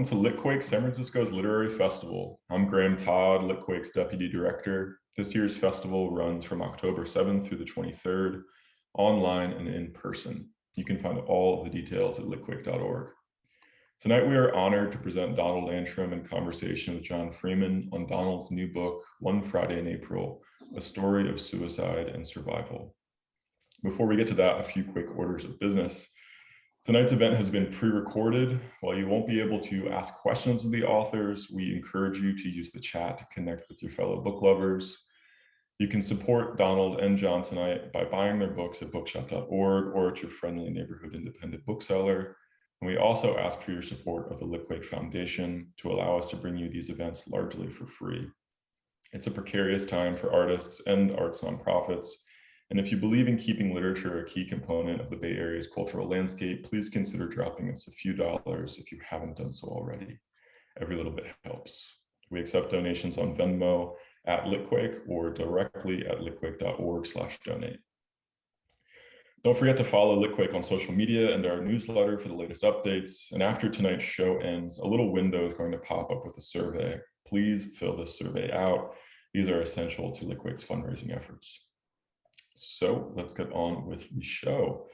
Welcome to Litquake, San Francisco's literary festival. I'm Graham Todd, Litquake's deputy director. This year's festival runs from October 7th through the 23rd, online and in person. You can find all of the details at litquake.org. Tonight, we are honored to present Donald Antrim in conversation with John Freeman on Donald's new book, One Friday in April, A Story of Suicide and Survival. Before we get to that, a few quick orders of business. Tonight's event has been pre-recorded. While you won't be able to ask questions of the authors, we encourage you to use the chat to connect with your fellow book lovers. You can support Donald and John tonight by buying their books at bookshop.org or at your friendly neighborhood independent bookseller. And we also ask for your support of the Litquake Foundation to allow us to bring you these events largely for free. It's a precarious time for artists and arts nonprofits. And if you believe in keeping literature a key component of the Bay Area's cultural landscape, please consider dropping us a few dollars if you haven't done so already. Every little bit helps. We accept donations on Venmo at Litquake or directly at litquake.org/donate. Don't forget to follow Litquake on social media and our newsletter for the latest updates. And after tonight's show ends, a little window is going to pop up with a survey. Please fill this survey out. These are essential to Litquake's fundraising efforts. So let's get on with the show.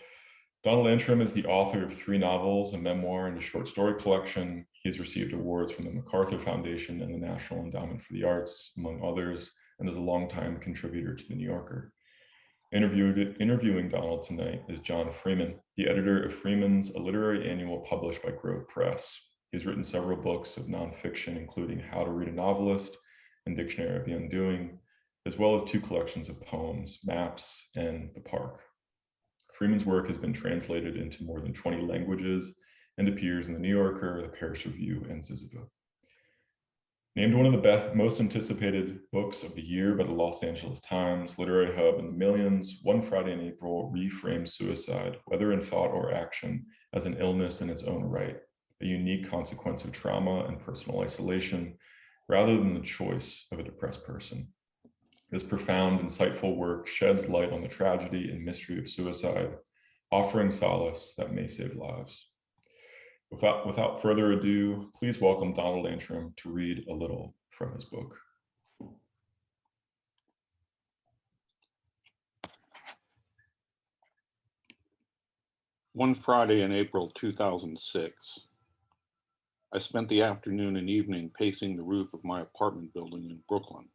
Donald Antrim is the author of 3 novels, a memoir, and a short story collection. He has received awards from the MacArthur Foundation and the National Endowment for the Arts, among others, and is a longtime contributor to The New Yorker. Interviewing Donald tonight is John Freeman, the editor of Freeman's, a literary annual published by Grove Press. He's written several books of nonfiction, including How to Read a Novelist and Dictionary of the Undoing, as well as 2 collections of poems, Maps and The Park. Freeman's work has been translated into more than 20 languages and appears in The New Yorker, The Paris Review, and Ziziva. Named one of the most anticipated books of the year by the Los Angeles Times, Literary Hub, and the Millions, One Friday in April reframes suicide, whether in thought or action, as an illness in its own right, a unique consequence of trauma and personal isolation, rather than the choice of a depressed person. This profound, insightful work sheds light on the tragedy and mystery of suicide, offering solace that may save lives. Without further ado, please welcome Donald Antrim to read a little from his book. One Friday in April 2006, I spent the afternoon and evening pacing the roof of my apartment building in Brooklyn,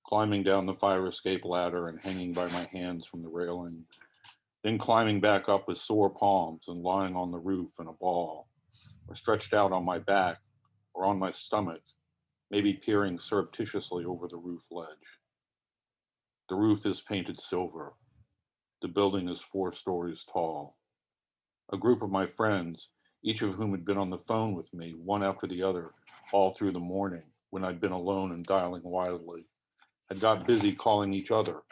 climbing down the fire escape ladder and hanging by my hands from the railing, then climbing back up with sore palms and lying on the roof in a ball, or stretched out on my back or on my stomach, maybe peering surreptitiously over the roof ledge. The roof is painted silver. The building is 4 stories tall. A group of my friends, each of whom had been on the phone with me, one after the other, all through the morning when I'd been alone and dialing wildly, had got busy calling each other.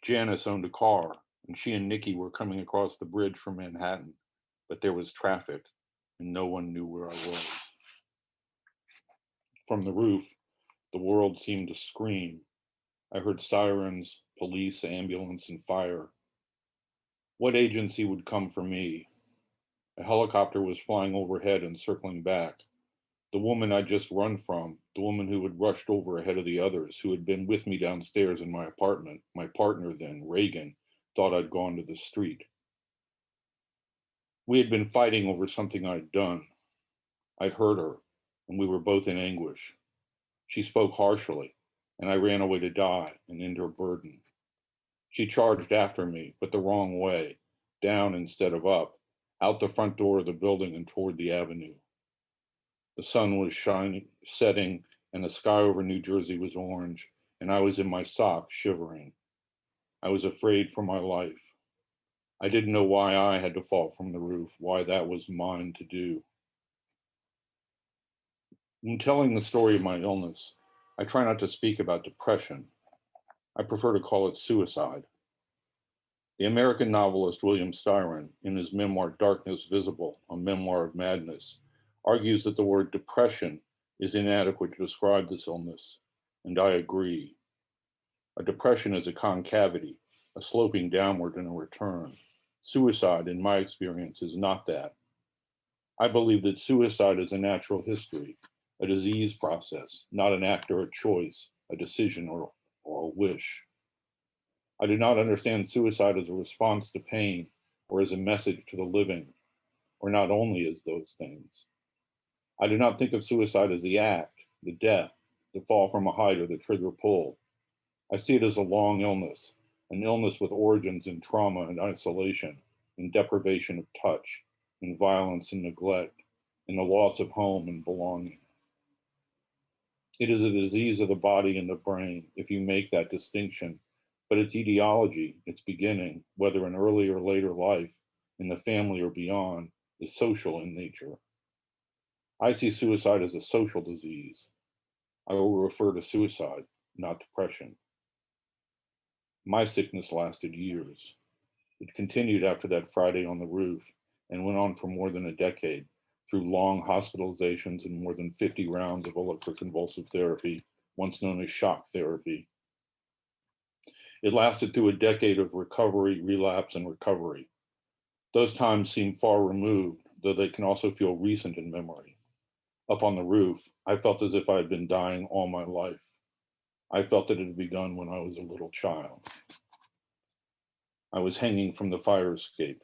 Janice owned a car, and she and Nikki were coming across the bridge from Manhattan, but there was traffic, and no one knew where I was. From the roof, the world seemed to scream. I heard sirens, police, ambulance, and fire. What agency would come for me? A helicopter was flying overhead and circling back. The woman I'd just run from, the woman who had rushed over ahead of the others, who had been with me downstairs in my apartment, my partner then, Reagan, thought I'd gone to the street. We had been fighting over something I'd done. I'd hurt her, and we were both in anguish. She spoke harshly, and I ran away to die and end her burden. She charged after me, but the wrong way, down instead of up, out the front door of the building and toward the avenue. The sun was setting, and the sky over New Jersey was orange, and I was in my socks shivering. I was afraid for my life. I didn't know why I had to fall from the roof, why that was mine to do. When telling the story of my illness, I try not to speak about depression. I prefer to call it suicide. The American novelist William Styron, in his memoir Darkness Visible, a memoir of madness, argues that the word depression is inadequate to describe this illness, and I agree. A depression is a concavity, a sloping downward and a return. Suicide, in my experience, is not that. I believe that suicide is a natural history, a disease process, not an act or a choice, a decision or a wish. I do not understand suicide as a response to pain or as a message to the living, or not only as those things. I do not think of suicide as the act, the death, the fall from a height, or the trigger pull. I see it as a long illness, an illness with origins in trauma and isolation, in deprivation of touch, in violence and neglect, in the loss of home and belonging. It is a disease of the body and the brain, if you make that distinction, but its etiology, its beginning, whether in early or later life, in the family or beyond, is social in nature. I see suicide as a social disease. I will refer to suicide, not depression. My sickness lasted years. It continued after that Friday on the roof and went on for more than a decade through long hospitalizations and more than 50 rounds of electroconvulsive therapy, once known as shock therapy. It lasted through a decade of recovery, relapse, and recovery. Those times seem far removed, though they can also feel recent in memory. Up on the roof, I felt as if I had been dying all my life. I felt that it had begun when I was a little child. I was hanging from the fire escape.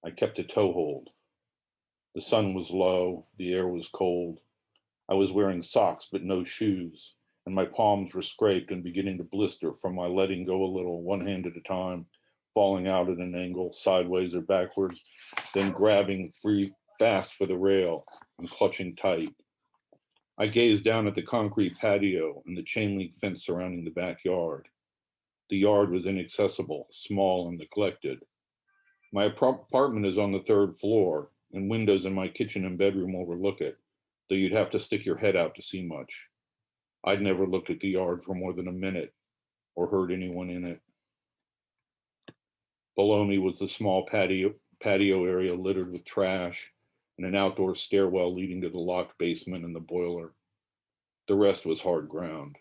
I kept a toehold. The sun was low, the air was cold. I was wearing socks but no shoes, and my palms were scraped and beginning to blister from my letting go a little, one hand at a time, falling out at an angle, sideways or backwards, then grabbing free fast for the rail and clutching tight. I gazed down at the concrete patio and the chain link fence surrounding the backyard. The yard was inaccessible, small, and neglected. My apartment is on the third floor, and windows in my kitchen and bedroom overlook it, though you'd have to stick your head out to see much. I'd never looked at the yard for more than a minute or heard anyone in it. Below me was the small patio area littered with trash and an outdoor stairwell leading to the locked basement and the boiler. The rest was hard ground.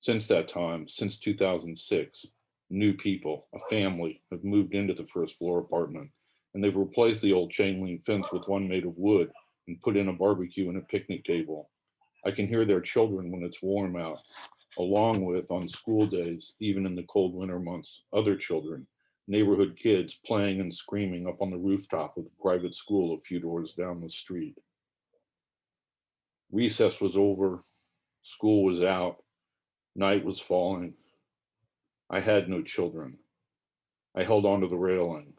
Since that time, since 2006, new people, a family, have moved into the first floor apartment, and they've replaced the old chain link fence with one made of wood and put in a barbecue and a picnic table. I can hear their children when it's warm out, along with, on school days, even in the cold winter months, other children, neighborhood kids playing and screaming up on the rooftop of the private school a few doors down the street. Recess was over, school was out, night was falling. I had no children. I held onto the railing.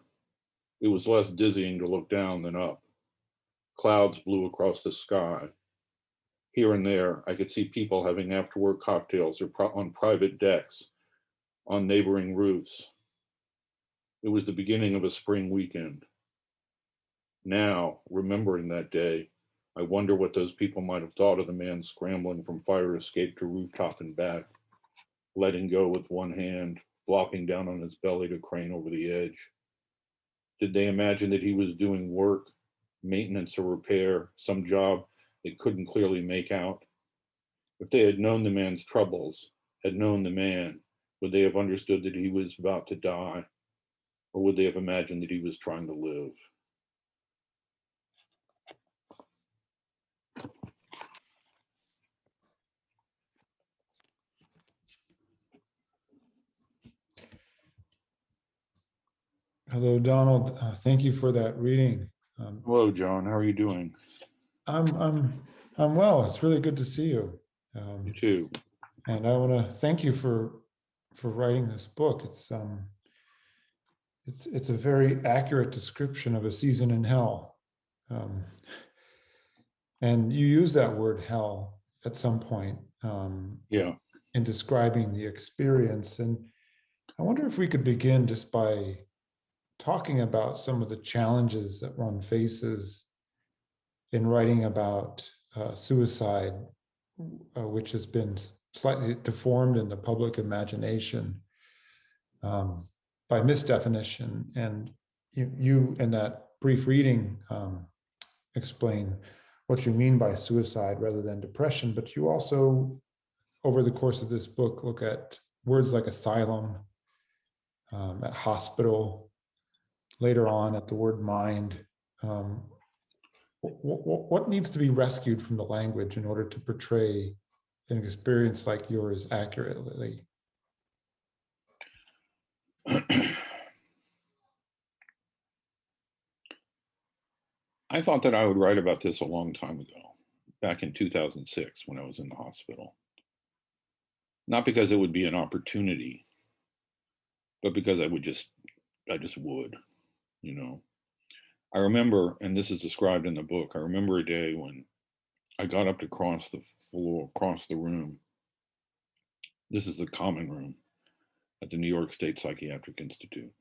It was less dizzying to look down than up. Clouds blew across the sky. Here and there, I could see people having after-work cocktails or on private decks, on neighboring roofs. It was the beginning of a spring weekend. Now, remembering that day, I wonder what those people might have thought of the man scrambling from fire escape to rooftop and back, letting go with one hand, flopping down on his belly to crane over the edge. Did they imagine that he was doing work, maintenance or repair, some job they couldn't clearly make out? If they had known the man's troubles, had known the man, would they have understood that he was about to die? Or would they have imagined that he was trying to live? Hello, Donald. Thank you for that reading. Hello, John. How are you doing? I'm I'm I'm well. It's really good to see you. You too. And I want to thank you for writing this book. It's a very accurate description of a season in hell. Um, and you use that word hell at some point Yeah. in describing the experience. And I wonder if we could begin just by talking about some of the challenges that one faces in writing about suicide, which has been slightly deformed in the public imagination by misdefinition. And you in that brief reading, explain what you mean by suicide rather than depression, but you also, over the course of this book, look at words like asylum, at hospital, later on at the word mind. what needs to be rescued from the language in order to portray an experience like yours accurately? I thought that I would write about this a long time ago, back in 2006 when I was in the hospital. Not because it would be an opportunity, but because I just would, you know. I remember, and this is described in the book, I remember a day when I got up to cross the floor, across the room. This is the common room at the New York State Psychiatric Institute.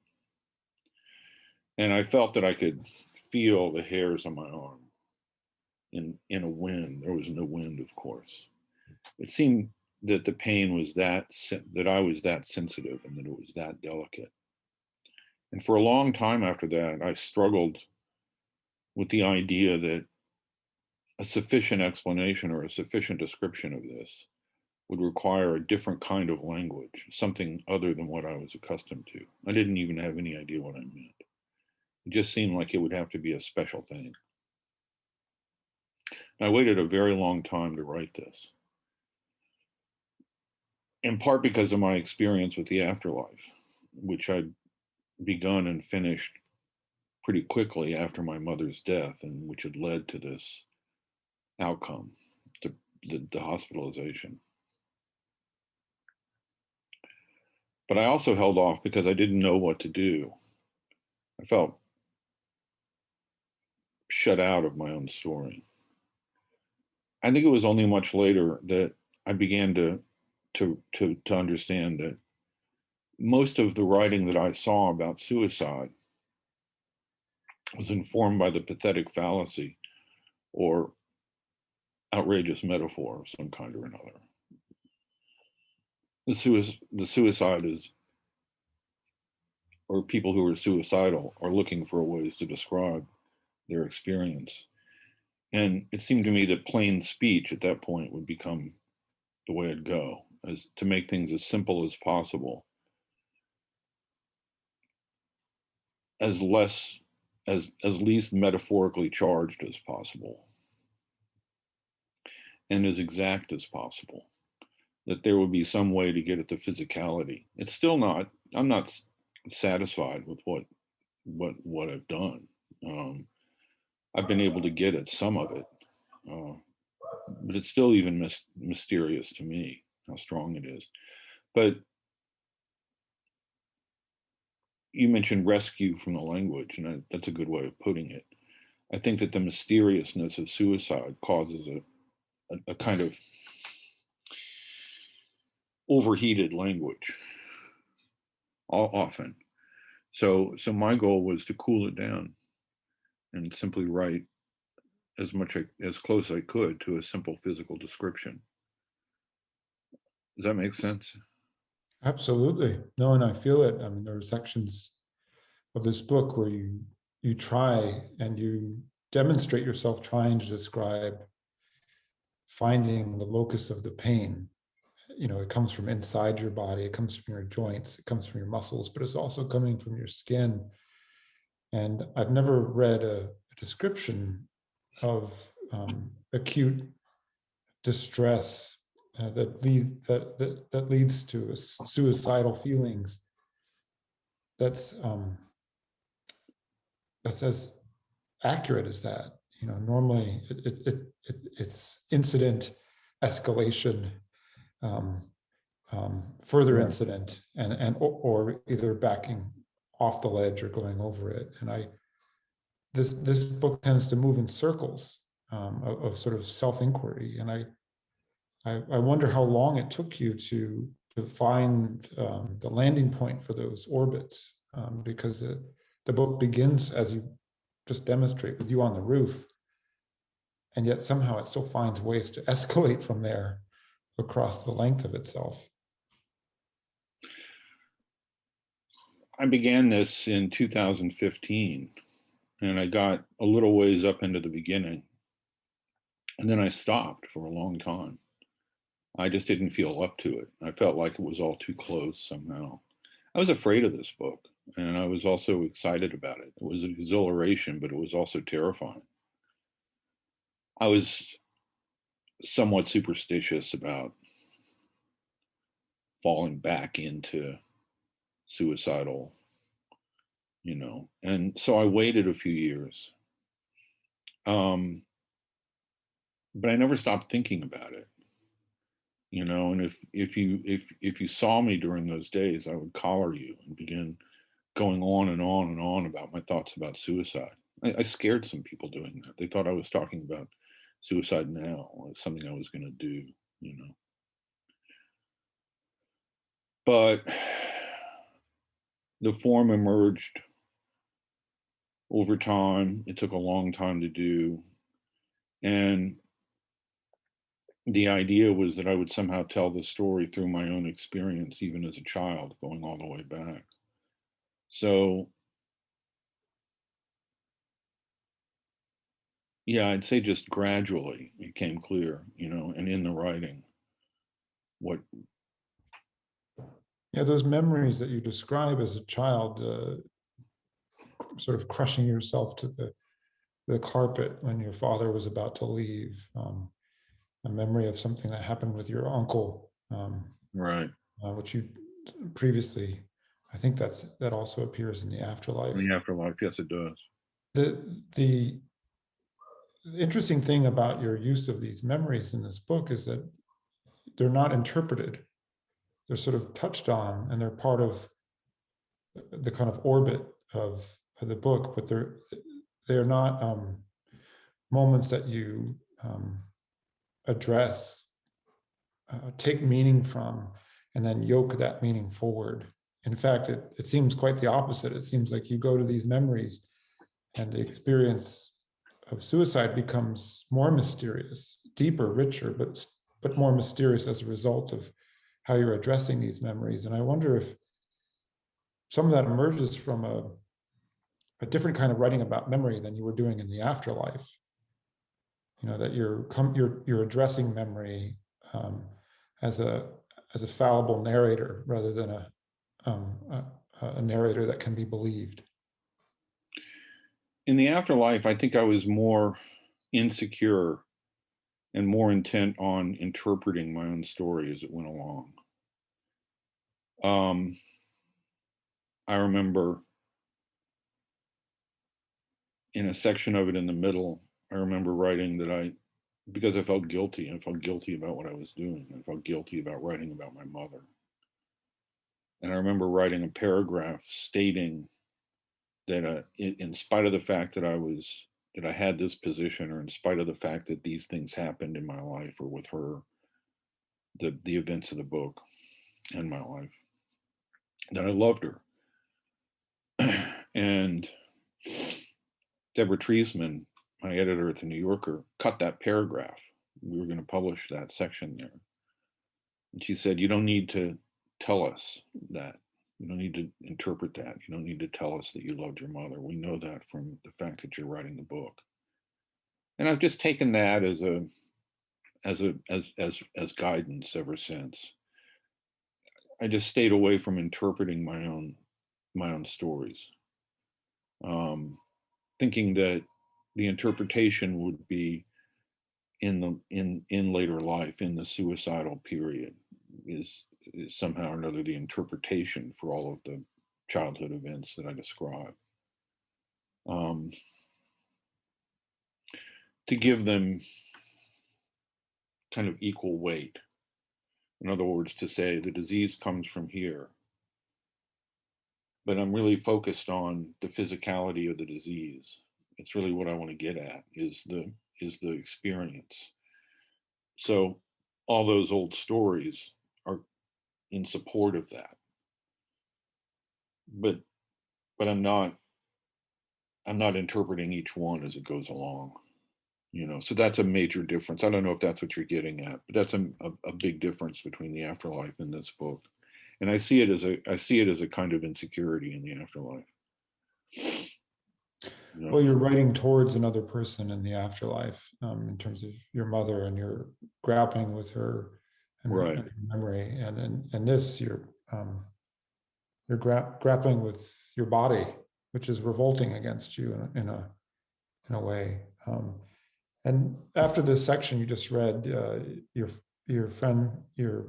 And I felt that I could feel the hairs on my arm in a wind. There was no wind, of course. It seemed that the pain was that I was that sensitive and that it was that delicate. And for a long time after that, I struggled with the idea that a sufficient explanation or a sufficient description of this would require a different kind of language, something other than what I was accustomed to. I didn't even have any idea what I meant. It just seemed like it would have to be a special thing. I waited a very long time to write this, in part because of my experience with the afterlife, which I'd begun and finished pretty quickly after my mother's death, and which had led to this outcome, the hospitalization. But I also held off because I didn't know what to do. I felt shut out of my own story. I think it was only much later that I began to understand that most of the writing that I saw about suicide was informed by the pathetic fallacy or outrageous metaphor of some kind or another. The suicide is, or people who are suicidal are looking for ways to describe their experience. And it seemed to me that plain speech at that point would become the way it'd go, as to make things as simple as possible, as least metaphorically charged as possible, and as exact as possible. That there would be some way to get at the physicality. It's still not. I'm not satisfied with what I've done. I've been able to get at some of it, but it's still even mysterious to me how strong it is. But you mentioned rescue from the language, and that's a good way of putting it. I think that the mysteriousness of suicide causes a kind of overheated language often. So my goal was to cool it down and simply write as close as I could to a simple physical description. Does that make sense? Absolutely. No, and I feel it. I mean, there are sections of this book where you try and you demonstrate yourself trying to describe finding the locus of the pain. You know, it comes from inside your body, it comes from your joints, it comes from your muscles, but it's also coming from your skin. And I've never read a description of acute distress that leads to suicidal feelings. That's as accurate as that. You know, normally it's incident, escalation, further incident, and or either backing off the ledge or going over it. And this book tends to move in circles of sort of self-inquiry. And I wonder how long it took you to find the landing point for those orbits, because the book begins, as you just demonstrate, with you on the roof, and yet somehow it still finds ways to escalate from there across the length of itself. I began this in 2015, and I got a little ways up into the beginning, and then I stopped for a long time. I just didn't feel up to it. I felt like it was all too close somehow. I was afraid of this book, and I was also excited about it. It was an exhilaration, but it was also terrifying. I was somewhat superstitious about falling back into suicidal, and so I waited a few years. But I never stopped thinking about it, and if you saw me during those days, I would collar you and begin going on and on and on about my thoughts about suicide. I scared some people doing that. They thought I was talking about suicide now, or something I was going to do. But the form emerged over time. It took a long time to do. And the idea was that I would somehow tell the story through my own experience, even as a child, going all the way back. So, yeah, I'd say just gradually it came clear, and in the writing, what. Yeah, those memories that you describe as a child, sort of crushing yourself to the carpet when your father was about to leave, a memory of something that happened with your uncle, Right. Which you previously, I think that also appears in the afterlife. In the afterlife, yes, it does. The interesting thing about your use of these memories in this book is that they're not interpreted. They're sort of touched on, and they're part of the kind of orbit of the book, but they're not moments that you address, take meaning from, and then yoke that meaning forward. In fact, it seems quite the opposite. It seems like you go to these memories and the experience of suicide becomes more mysterious, deeper, richer, but more mysterious as a result of how you're addressing these memories. And I wonder if some of that emerges from a different kind of writing about memory than you were doing in the afterlife. That you're addressing memory as a fallible narrator rather than a narrator that can be believed. In the afterlife, I think I was more insecure and more intent on interpreting my own story as it went along. I remember in a section of it in the middle, I remember writing that because I felt guilty. I felt guilty about what I was doing. I felt guilty about writing about my mother. And I remember writing a paragraph stating that in spite of the fact that I had this position, or in spite of the fact that these things happened in my life or with her, the events of the book and my life, that I loved her. And Deborah Treisman, my editor at the New Yorker, cut that paragraph. We were going to publish that section there. And she said, "You don't need to tell us that. You don't need to interpret that. You don't need to tell us that you loved your mother. We know that from the fact that you're writing the book." And I've just taken that as guidance ever since. I just stayed away from interpreting my own stories, thinking that the interpretation would be in later life, in the suicidal period, is somehow or another the interpretation for all of the childhood events that I describe. To give them kind of equal weight. In other words, to say the disease comes from here, but I'm really focused on the physicality of the disease. It's really what I want to get at is the experience. So all those old stories are in support of that. But I'm not interpreting each one as it goes along. So that's a major difference. I don't know if that's what you're getting at, but that's a big difference between the afterlife and this book. And I see it as a kind of insecurity in the afterlife. Well, you're writing towards another person in the afterlife, in terms of your mother, and you're grappling with her and, right. and her memory. And in this, you're grappling with your body, which is revolting against you in a way. And after this section you just read, your friend, your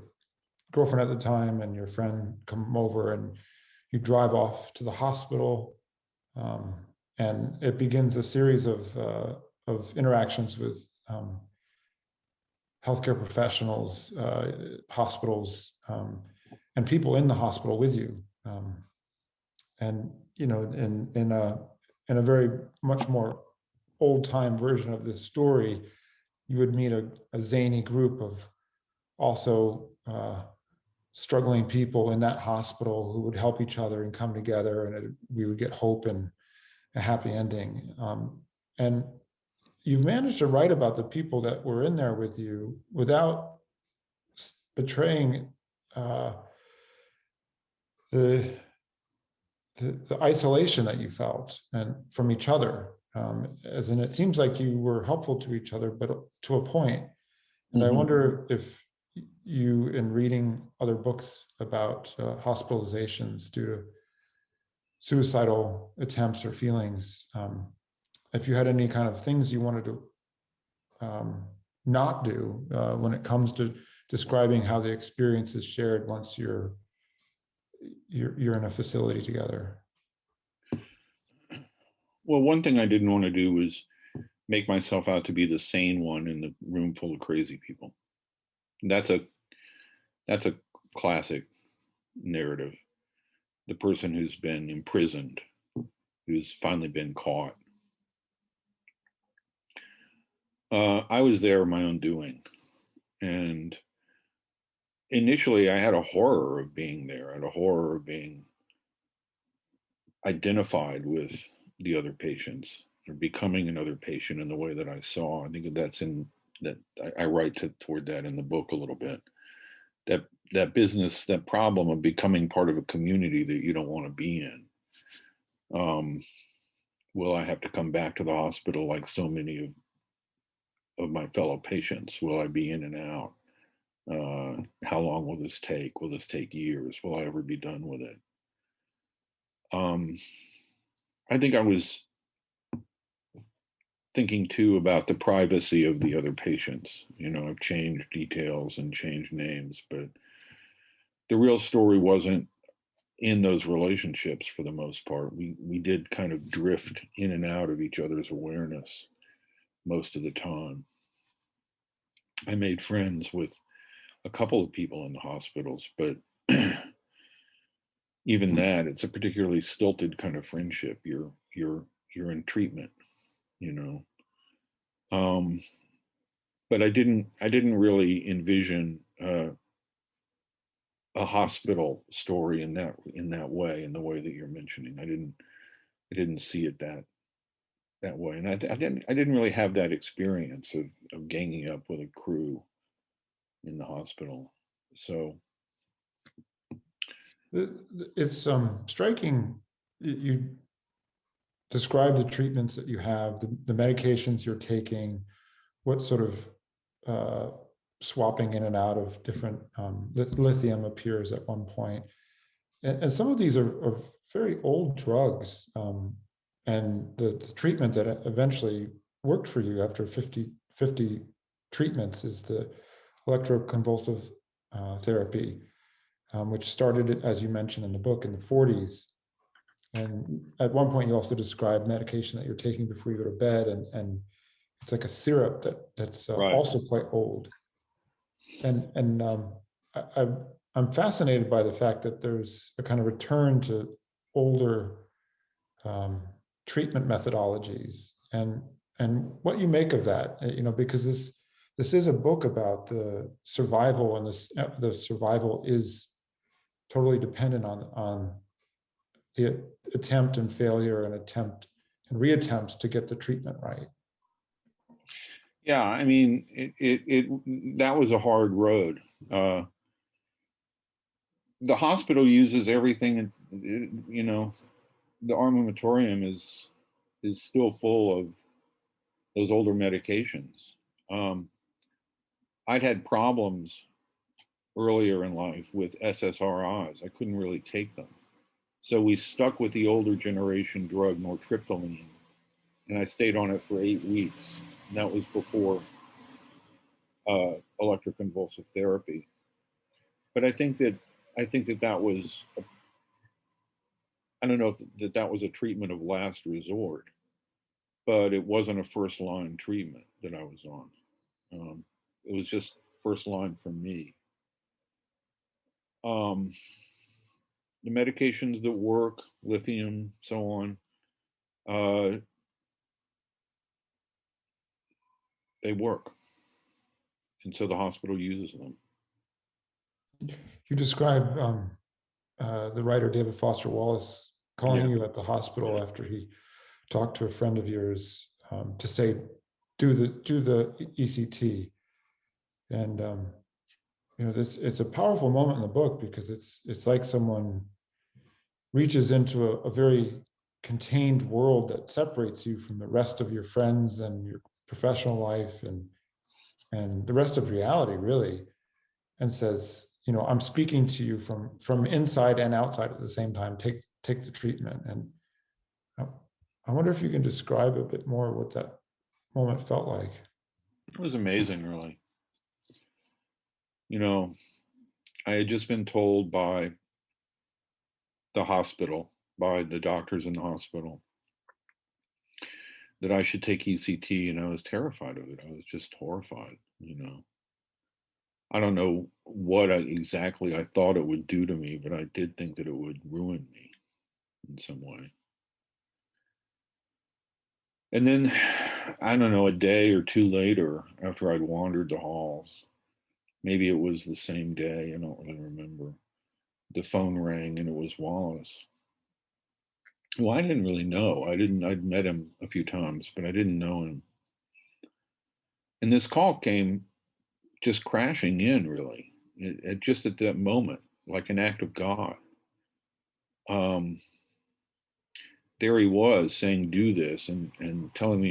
girlfriend at the time, and your friend come over, and you drive off to the hospital, and it begins a series of interactions with healthcare professionals, hospitals, and people in the hospital with you. And in a very much more old time version of this story, you would meet a zany group of also struggling people in that hospital who would help each other and come together, and we would get hope and a happy ending. And you've managed to write about the people that were in there with you without betraying the isolation that you felt and from each other. As in, it seems like you were helpful to each other, but to a point. And I wonder if you, in reading other books about hospitalizations due to suicidal attempts or feelings, if you had any kind of things you wanted to not do when it comes to describing how the experience is shared once you're in a facility together. Well, one thing I didn't want to do was make myself out to be the sane one in the room full of crazy people. That's a classic narrative. The person who's been imprisoned, who's finally been caught. I was there of my own doing. And initially I had a horror of being there. I had a horror of being identified with the other patients or becoming another patient in the way that I saw. I think that's in that I write toward that in the book a little bit. That business, that problem of becoming part of a community that you don't want to be in. Will I have to come back to the hospital like so many of my fellow patients? Will I be in and out? How long will this take? Will this take years? Will I ever be done with it? I think I was thinking too about the privacy of the other patients. I've changed details and changed names, but the real story wasn't in those relationships for the most part. We did kind of drift in and out of each other's awareness most of the time. I made friends with a couple of people in the hospitals, but even that, it's a particularly stilted kind of friendship. You're in treatment, but I didn't really envision a hospital story in that way, in the way that you're mentioning. I didn't see it that way, and I didn't really have that experience of ganging up with a crew in the hospital. So it's striking. You describe the treatments that you have, the medications you're taking, what sort of swapping in and out of different lithium appears at one point. And some of these are very old drugs. And the treatment that eventually worked for you after 50 treatments is the electroconvulsive therapy, which started, as you mentioned in the book, in the 40s. And at one point, you also describe medication that you're taking before you go to bed, and it's like a syrup that's right. Also quite old. And I'm fascinated by the fact that there's a kind of return to older treatment methodologies, and what you make of that, because this is a book about the survival, and the survival is totally dependent on the attempt and failure and attempt and reattempts to get the treatment right. Yeah, I mean, that was a hard road. The hospital uses everything, the armamentarium is still full of those older medications. I'd had problems earlier in life with SSRIs. I couldn't really take them. So we stuck with the older generation drug, nortriptyline, and I stayed on it for 8 weeks. And that was before electroconvulsive therapy. But I think that that was, I don't know if that was a treatment of last resort, but it wasn't a first line treatment that I was on. It was just first line for me. The medications that work, lithium, so on, they work. And so the hospital uses them. You describe the writer David Foster Wallace calling you at the hospital after he talked to a friend of yours to say, do the ECT. And it's a powerful moment in the book because it's like someone reaches into a very contained world that separates you from the rest of your friends and your professional life and the rest of reality, really, and says, I'm speaking to you from inside and outside at the same time. Take the treatment. And I wonder if you can describe a bit more what that moment felt like. It was amazing, really. I had just been told by the hospital, by the doctors in the hospital, that I should take ECT, and I was terrified of it. I was just horrified. I don't know what exactly I thought it would do to me, but I did think that it would ruin me in some way. And then, I don't know, a day or two later, after I'd wandered the halls, maybe it was the same day, I don't really remember, the phone rang and it was Wallace. Well, I didn't really know. I'd met him a few times, but I didn't know him. And this call came just crashing in, really, just at that moment, like an act of God. There he was saying, do this, and telling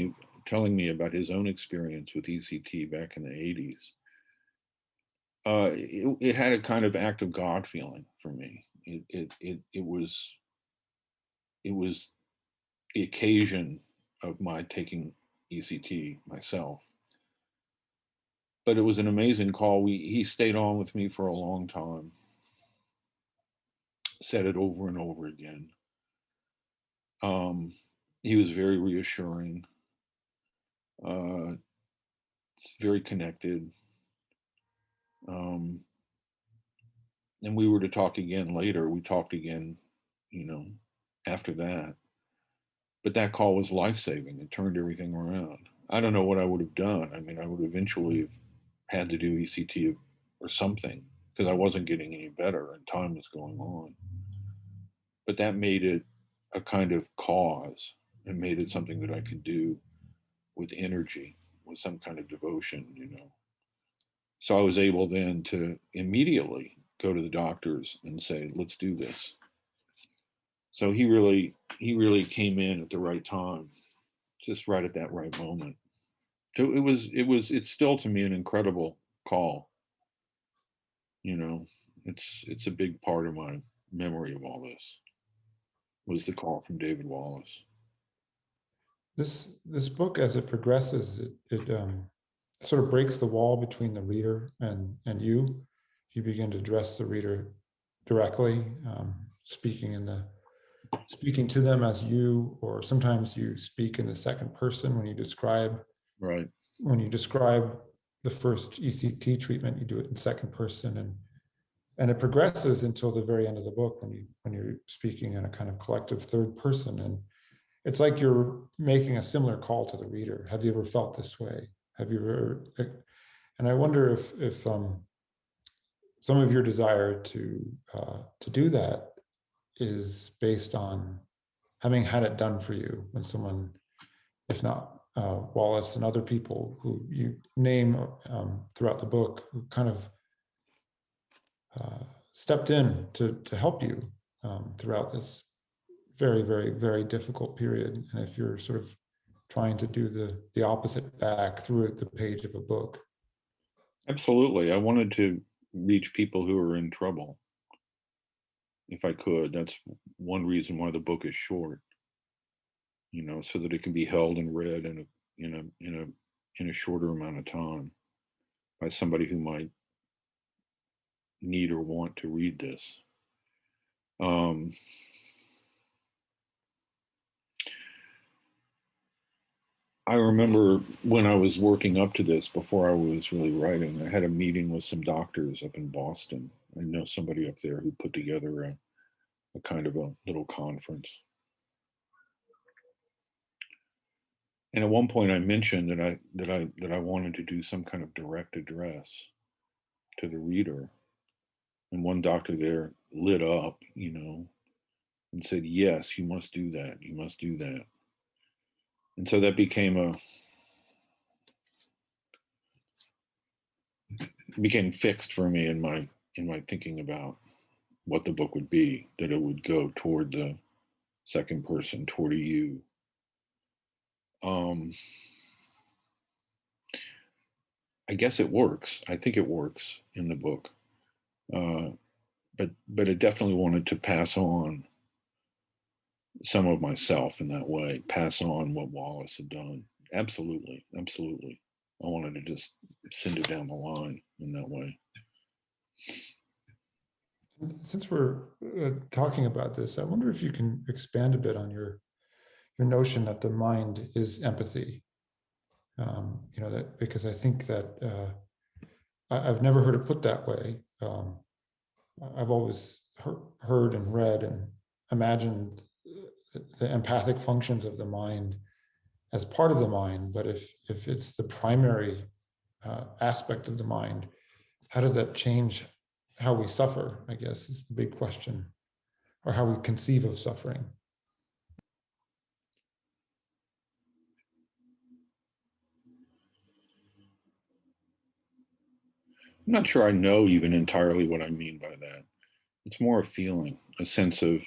me about his own experience with ECT back in the 80s. It had a kind of act of God feeling for me. It was the occasion of my taking ECT myself. But it was an amazing call. He stayed on with me for a long time, said it over and over again. He was very reassuring, very connected. And we were to talk again later. We talked again, after that. But that call was life-saving. It turned everything around. I don't know what I would have done. I mean, I would eventually have had to do ECT or something because I wasn't getting any better and time was going on. But that made it a kind of cause and made it something that I could do with energy, with some kind of devotion. So I was able then to immediately go to the doctors and say, let's do this. So he really came in at the right time, just right at that right moment. So it's still to me an incredible call. It's a big part of my memory of all this was the call from David Wallace. This book, as it progresses, it sort of breaks the wall between the reader and you. You begin to address the reader directly, speaking to them as you, or sometimes you speak in the second person when you describe. Right. When you describe the first ECT treatment, you do it in second person, and it progresses until the very end of the book when you're speaking in a kind of collective third person, and it's like you're making a similar call to the reader. Have you ever felt this way? Have you ever? And I wonder if some of your desire to do that is based on having had it done for you when someone, if not Wallace and other people who you name throughout the book, who kind of stepped in to help you throughout this very, very, very difficult period. And if you're sort of trying to do the opposite back through the page of a book. Absolutely. I wanted to reach people who are in trouble if I could. That's one reason why the book is short. so that it can be held and read in a shorter amount of time by somebody who might need or want to read this. I remember when I was working up to this, before I was really writing, I had a meeting with some doctors up in Boston. I know somebody up there who put together a kind of a little conference. And at one point I mentioned that I wanted to do some kind of direct address to the reader. And one doctor there lit up, and said, "Yes, you must do that. You must do that." And so that became fixed for me in my thinking about what the book would be, that it would go toward the second person, toward a you. I guess it works. I think it works in the book. But it definitely wanted to pass on some of myself in that way, pass on what Wallace had done. Absolutely, absolutely. I wanted to just send it down the line in that way. Since we're talking about this, I wonder if you can expand a bit on your notion that the mind is empathy. That because I think that I've never heard it put that way. I've always heard and read and imagined the empathic functions of the mind as part of the mind, but if it's the primary aspect of the mind, how does that change how we suffer, I guess, is the big question, or how we conceive of suffering. I'm not sure I know even entirely what I mean by that. It's more a feeling, a sense of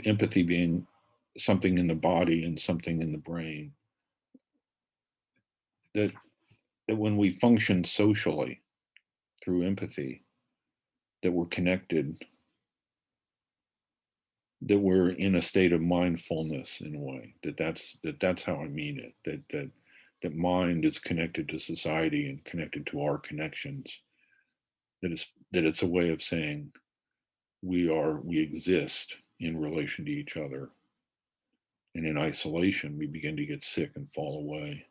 empathy being something in the body and something in the brain. That when we function socially through empathy, that we're connected, that we're in a state of mindfulness in a way. That's how I mean it. That mind is connected to society and connected to our connections. That it's a way of saying we exist in relation to each other. And in isolation, we begin to get sick and fall away.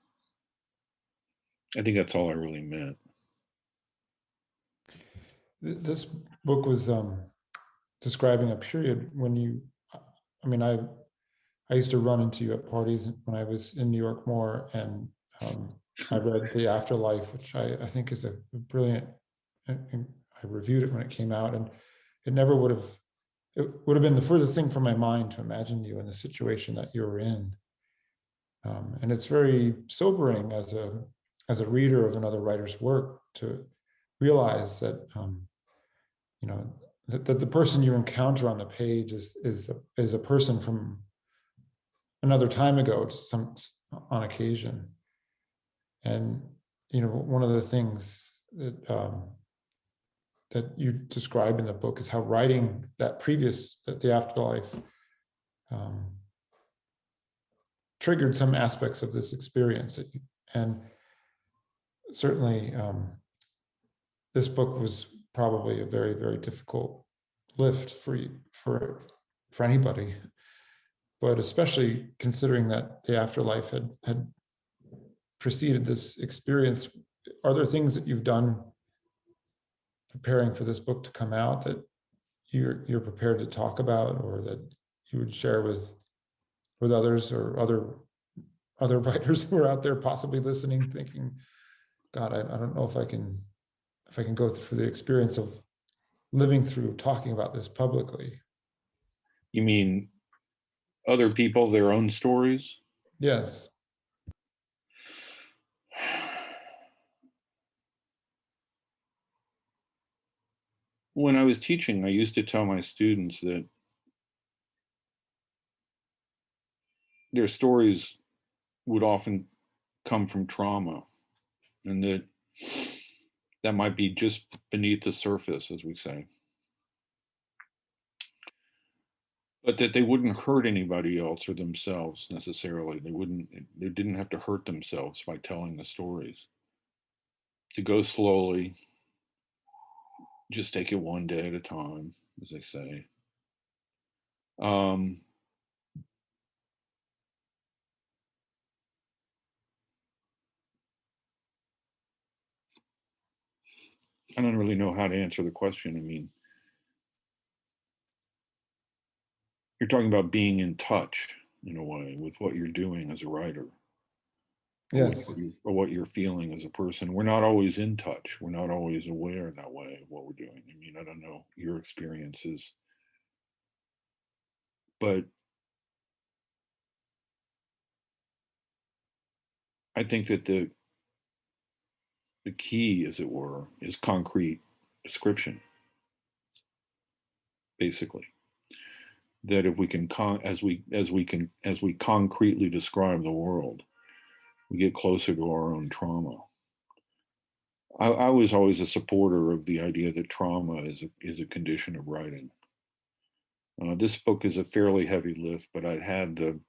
I think that's all I really meant. This book was describing a period when you, I used to run into you at parties when I was in New York more, and I read The Afterlife, which I think is a brilliant, and I reviewed it when it came out, and it would have been the furthest thing from my mind to imagine you in the situation that you were in. And it's very sobering as a reader of another writer's work to realize that that the person you encounter on the page is a person from another time ago, on occasion. And one of the things that you describe in the book is how writing the Afterlife triggered some aspects of this experience. And certainly this book was probably a very, very difficult lift for anybody, but especially considering that the Afterlife had preceded this experience. Are there things that you've done preparing for this book to come out that you're prepared to talk about, or that you would share with others, or other writers who are out there possibly listening, thinking, God, I don't know if I can go through the experience of living through talking about this publicly. You mean other people, their own stories? Yes. When I was teaching, I used to tell my students that their stories would often come from trauma, and that might be just beneath the surface, as we say. but that they wouldn't hurt anybody else or themselves necessarily. They didn't have to hurt themselves by telling the stories. To go slowly, just take it one day at a time, as they say. Um, I don't really know how to answer the question. I mean, you're talking about being in touch in a way with what you're doing as a writer, or Yes. what you're feeling as a person. We're not always in touch. We're not always aware that way of what we're doing. I mean, I don't know your experiences, but I think that the key, as it were, is concrete description, basically. That if we can as we concretely describe the world, we get closer to our own trauma. I was always a supporter of the idea that trauma is a condition of writing. This book is a fairly heavy lift, but I'd had the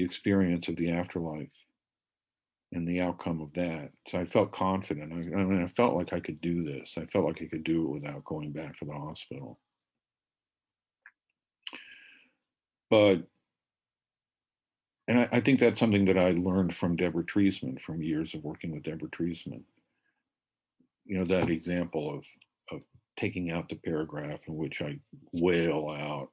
experience of the afterlife and the outcome of that, so I felt confident. I mean, I felt like I could do this. I felt like I could do it without going back to the hospital. But and I think that's something that I learned from Deborah Treisman, from years of working with Deborah Treisman. You know, that example of taking out the paragraph in which I wail out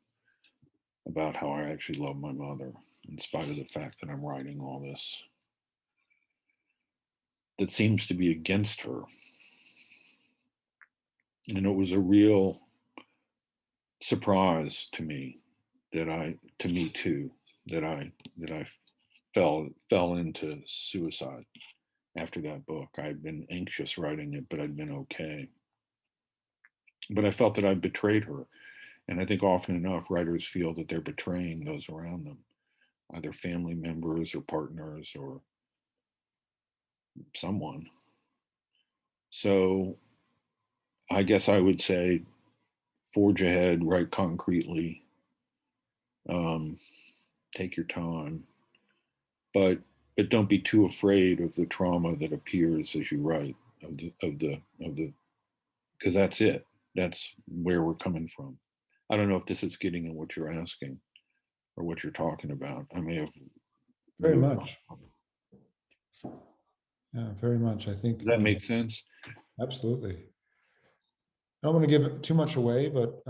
about how I actually love my mother, in spite of the fact that I'm writing all this that seems to be against her. And it was a real surprise to me to me too, that I fell into suicide after that book. I'd been anxious writing it, but I'd been okay. But I felt that I'd betrayed her. And I think often enough, writers feel that they're betraying those around them, either family members or partners or someone. So I guess I would say forge ahead, write concretely, um, take your time, but don't be too afraid of the trauma that appears as you write, of the because that's it. That's where we're coming from. I don't know if this is getting at what you're asking or what you're talking about. I may have Very moved. much. Yeah, very much. I think Does that make sense? absolutely. I don't want to give too much away, but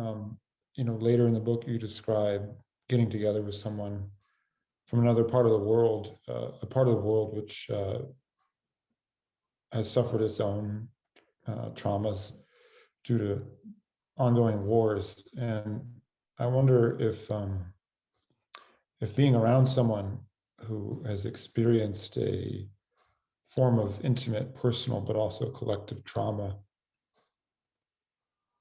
later in the book, you describe getting together with someone from another part of the world, a part of the world which has suffered its own traumas due to ongoing wars. And I wonder if being around someone who has experienced a form of intimate, personal, but also collective trauma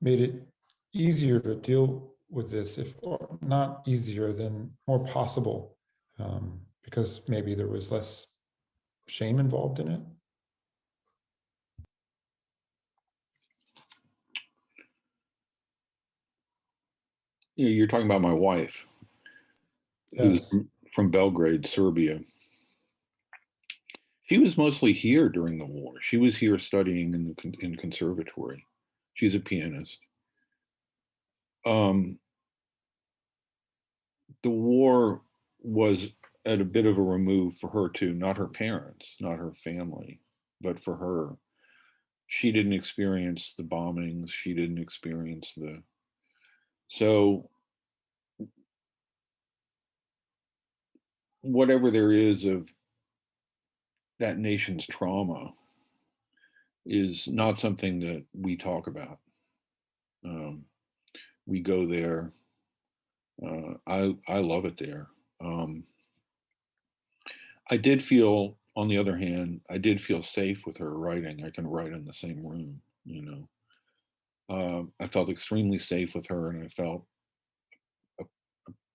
made it easier to deal with this, if not easier, then more possible, because maybe there was less shame involved in it. You're talking about my wife, who's Yes. from Belgrade, Serbia. She was mostly here during the war. She was here studying in conservatory. She's a pianist. Um, the war was at a bit of a remove for her too, not her parents, not her family, but for her. She didn't experience the bombings. She didn't experience so whatever there is of that nation's trauma is not something that we talk about. Um, we go there. I love it there. Um, I did feel, on the other hand, I did feel safe with her writing. I can write in the same room, you know. I felt extremely safe with her, and I felt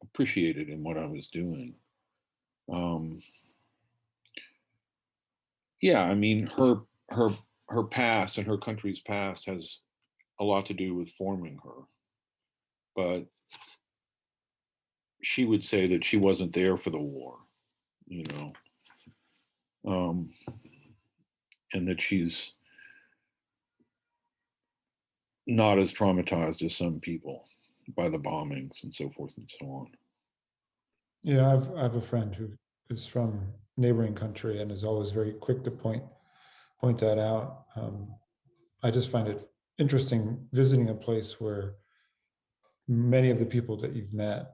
appreciated in what I was doing. Um, yeah, I mean, her past and her country's past has a lot to do with forming her, but she would say that she wasn't there for the war, you know, and that she's not as traumatized as some people by the bombings and so forth and so on. Yeah, I have a friend who is from neighboring country and is always very quick to point that out. I just find it interesting visiting a place where many of the people that you've met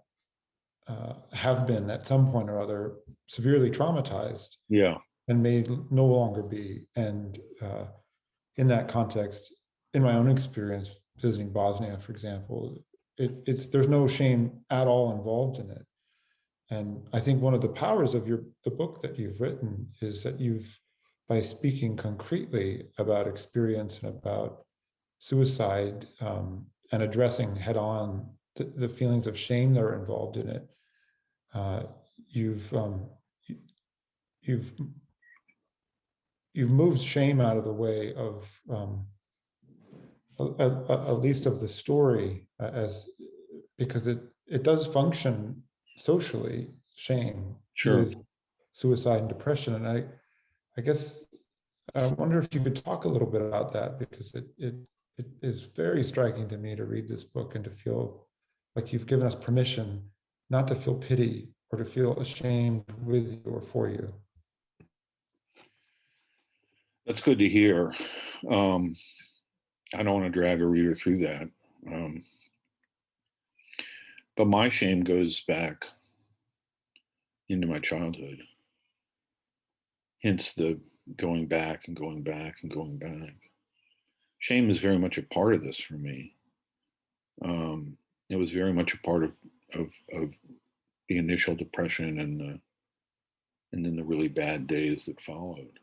have been at some point or other severely traumatized. Yeah. And may no longer be. And in that context, in my own experience visiting Bosnia, for example, there's no shame at all involved in it. And I think one of the powers of the book that you've written is that by speaking concretely about experience and about suicide, and addressing head on the feelings of shame that are involved in it, you've moved shame out of the way of at least of the story, because it does function socially, shame, Sure. with suicide and depression. And I guess I wonder if you could talk a little bit about that, because it is very striking to me to read this book and to feel like you've given us permission not to feel pity or to feel ashamed with you or for you. That's good to hear. I don't want to drag a reader through that. But my shame goes back into my childhood. Hence the going back and going back and going back. Shame is very much a part of this for me. It was very much a part of the initial depression and then the really bad days that followed.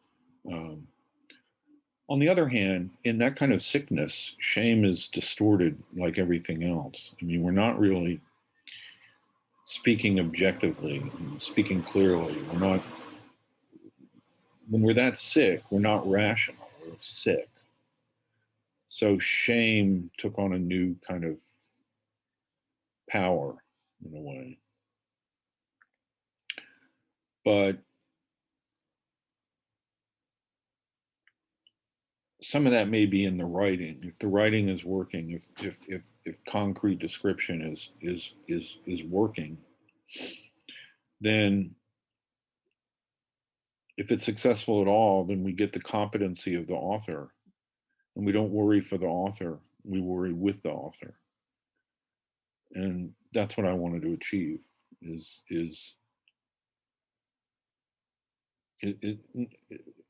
On the other hand, in that kind of sickness, shame is distorted like everything else. I mean, we're not really speaking objectively, speaking clearly. When we're that sick, we're not rational, we're sick. So shame took on a new kind of power in a way. But some of that may be in the writing. If the writing is working, if concrete description is working, then if it's successful at all, then we get the competency of the author, and we don't worry for the author, we worry with the author. And that's what I wanted to achieve, it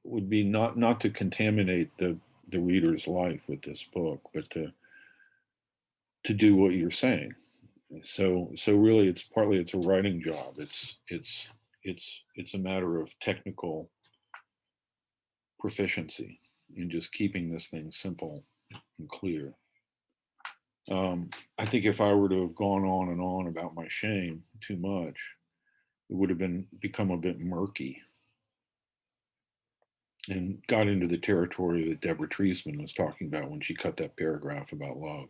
would be not to contaminate the reader's life with this book, but to do what you're saying. So really, it's a writing job. It's a matter of technical proficiency in just keeping this thing simple and clear. I think if I were to have gone on and on about my shame too much, it would have become a bit murky and got into the territory that Deborah Treisman was talking about when she cut that paragraph about love.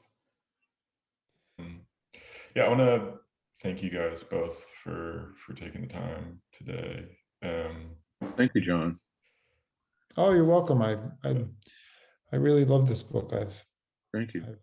Yeah, I want to thank you guys both for taking the time today. Thank you, John. Oh, you're welcome. I really love this book. Thank you.